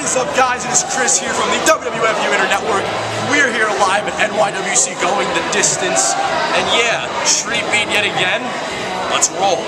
is up, guys? It is Chris here from the WWFu Inter Network. We're here live at NYWC going the distance. And yeah, street beat yet again. Let's roll.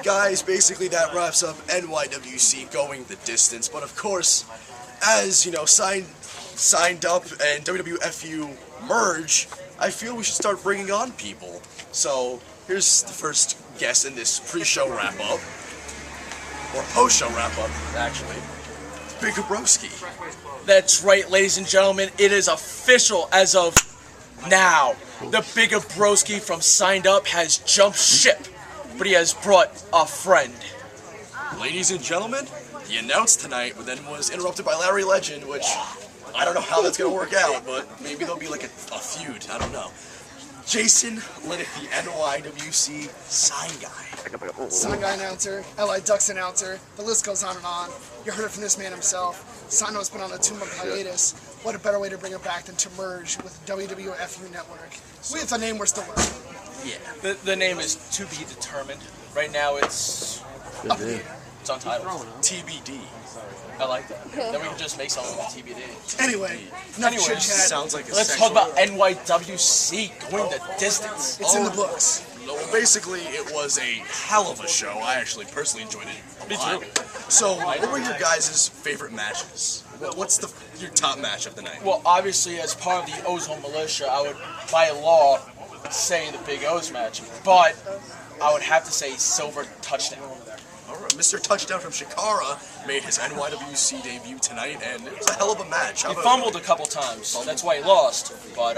Guys, basically that wraps up NYWC going the distance. But of course, as you know, signed up and WWFu merge, I feel we should start bringing on people. So here's the first guest in this pre-show wrap-up, or post-show wrap-up, actually. Big Broski. That's right, ladies and gentlemen. It is official as of now. The Big Broski from Signed Up has jumped ship, but he has brought a friend. Ladies and gentlemen, the announce tonight, but then was interrupted by Larry Legend, which I don't know how that's going to work out, but maybe there'll be like a feud, I don't know. Jason Linnick, the NYWC sign guy. Sign guy announcer, LI Ducks announcer, the list goes on and on. You heard it from this man himself. Sign has been on a 2-month hiatus. What a better way to bring it back than to merge with WWFu Network. With a name we're still working. Yeah, the name is to be determined. Right now it's... Up in the air. It's untitled. TBD. I like that. Then we can just make something with TBD. Anyway, enough Anyways, chit chat. Sounds like a Let's sexual... talk about NYWC going the distance. It's in the books. Well, basically, it was a hell of a show. I actually personally enjoyed it. Me too. So, what were your guys' favorite matches? What's your top match of the night? Well, obviously, as part of the Ozone Militia, I would, by law, say the Big O's match, but I would have to say Silver Touchdown. All right, Mr. Touchdown from Shikara made his NYWC debut tonight, and it was a hell of a match. He fumbled a couple times. That's why he lost, but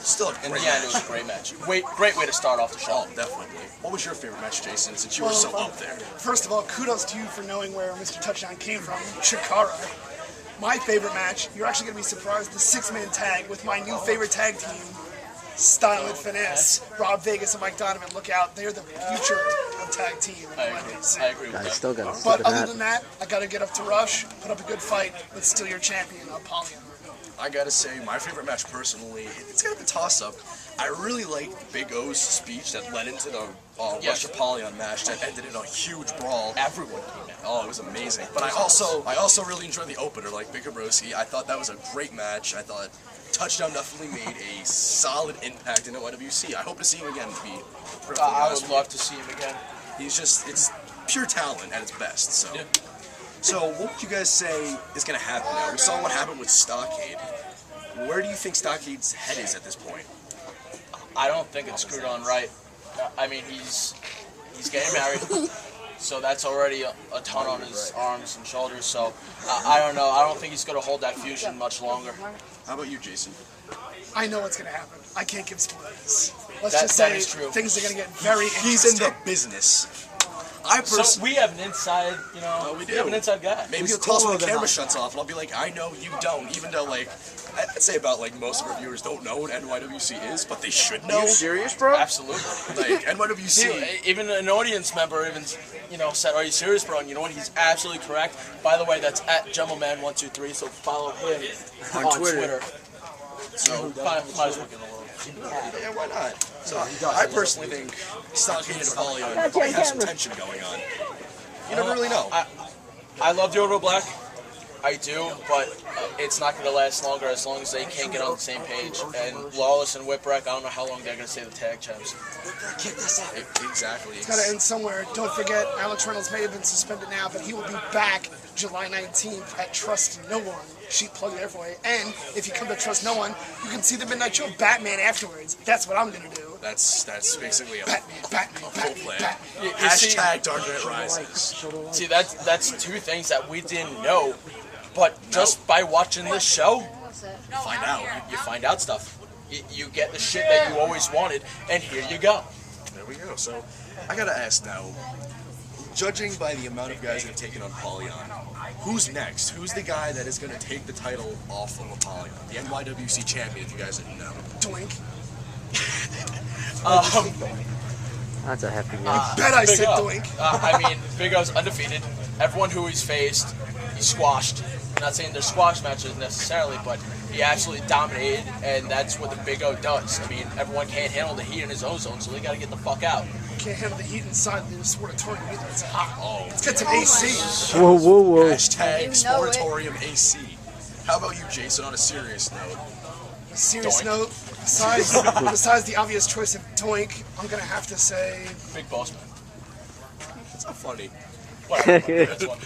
Still a in great the end, match. it was a great match. Great way to start off the show. Oh, definitely. What was your favorite match, Jason, since you were so up there? First of all, kudos to you for knowing where Mr. Touchdown came from, Shikara. My favorite match, you're actually going to be surprised, the 6-man tag with my new favorite tag team, Style and Finesse. Rob Vegas and Mike Donovan, look out. They're the future of tag team. I agree with I that. still got to But other than that, I got to get up to Rush, put up a good fight, but still your champion, Apollyon. I gotta say, my favorite match personally, it's kind of a toss-up. I really liked Big O's speech that led into the Yes. Rush Apollyon match that ended in a huge brawl. Everyone came out. Oh, it was amazing. But I also really enjoyed the opener, like Big Broski. I thought that was a great match. I thought Touchdown definitely made a solid impact in NYWC. I hope to see him again, to be perfectly I honest would with love to see him again. you. It's pure talent at its best. So, Yeah. so what would you guys say is going to happen now? We saw what happened with Stockade. Where do you think Stockade's head is at this point? I don't think it's screwed on right. I mean, he's getting married, so that's already a ton on his arms and shoulders. So I don't know. I don't think he's going to hold that fusion much longer. How about you, Jason? I know what's going to happen. I can't give spoilers. Let's That- just that say is true. things are going to get very He's in interesting. the business. I So personally... we have an inside, you know, we we have do. an inside guy. Maybe he'll tell us when the camera shuts off, and I'll be like, I know, you don't. Even though, like, I'd say about, like, most of our viewers don't know what NYWC is, but they should know. serious, bro? Absolutely. Like, NYWC... Even an audience member even, said, "Are you serious, bro?" And you know what? He's absolutely correct. By the way, that's at Gentleman123. So follow him on Twitter. So, Might as well get a little. yeah, why not? So, I personally think Stockade and Apollyon might have some tension going on. You never really know. I love Yodo Black. I do, but it's not going to last longer as long as they can't get on the same page. And Lawless and Whipwreck, I don't know how long they're going to stay the tag champs. Exactly. It's got to end somewhere. Don't forget, Alex Reynolds may have been suspended now, but he will be back July 19th at Trust No One. Sheet plug there for you. And if you come to Trust No One, you can see the Midnight Show Batman afterwards. That's what I'm going to do. That's basically a Batman, full plan. You see- Hashtag Dark Knight Rises. See, that's two things that we didn't know, but just by watching this show, Find out. you find out stuff. You get the shit that you always wanted, and here you go. There we go. So, I gotta ask now, judging by the amount of guys that have taken on Apollyon, who's next? Who's the guy that is going to take the title off of Apollyon? The NYWC champion, if you guys didn't know. Doink. That's a hefty name. Bet I Big said O. doink. I mean, Big O's undefeated. Everyone who he's faced, he squashed. I'm not saying they're squash matches necessarily, but he absolutely dominated, and that's what the Big O does. I mean, everyone can't handle the heat in his own zone, so they got to get the fuck out. Can't handle the heat inside the sportatorium either. It's hot. Oh, Let's get some AC. Whoa, whoa, whoa. hashtag You know it. Sportatorium AC. How about you, Jason, on a serious note? Serious Doink. note, besides the obvious choice of doink, I'm going to have to say Big boss man. It's not funny. Whatever. That's one.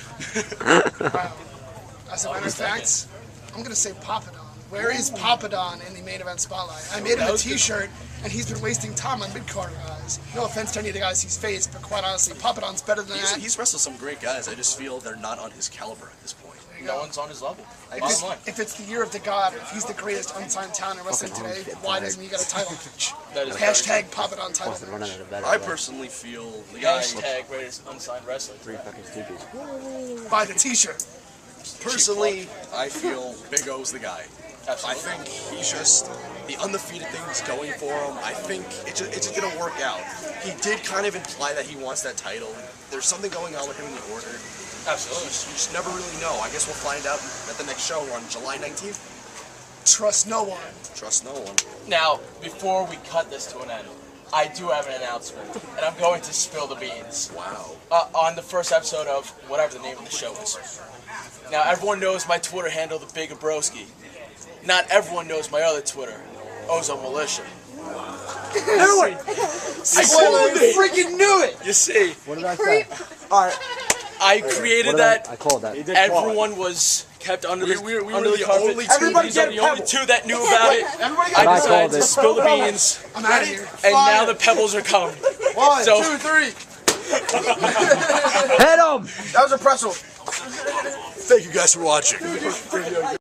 as a matter of fact, I'm going to say Papadon. Where is Papadon in the main event spotlight? I made him a t-shirt, and he's been wasting time on mid-card guys. No offense to any of the guys he's faced, but quite honestly, Papadon's better than that. He's wrestled some great guys. I just feel they're not on his caliber at this point. No one's on his level. If Bottom it's, line. if it's the year of the god, if he's the greatest unsigned talent in wrestling today, why doesn't he get a title match? That is Hashtag Papadon title Running match. out of better. I personally feel the guy, Hashtag greatest unsigned wrestler. Three fucking stooges. Buy the t-shirt. personally, I feel Big O's the guy. I Absolutely. think he's just the undefeated thing is going for him. I think it just didn't work out. He did kind of imply that he wants that title. There's something going on with him in the order. Absolutely. You just never really know. I guess we'll find out at the next show on July 19th. Trust no one. Trust no one. Now, before we cut this to an end, I do have an announcement, and I'm going to spill the beans. Wow. On the first episode of whatever the name of the show is. Now, everyone knows my Twitter handle, the Big Abroski. Not everyone knows my other Twitter, Ozone Militia. Everyone! I freaking knew it! You see, What did I say? Alright, I created What did that. I called that. Everyone was kept under the, We were under the the carpet. only two. Everybody These are get a the only pebble. two that knew about it. everybody I I decided called to it. spill the beans, I'm out of here. and now the pebbles are coming. 1, So- 2, 3. Hit him! That was impressive. Thank you guys for watching.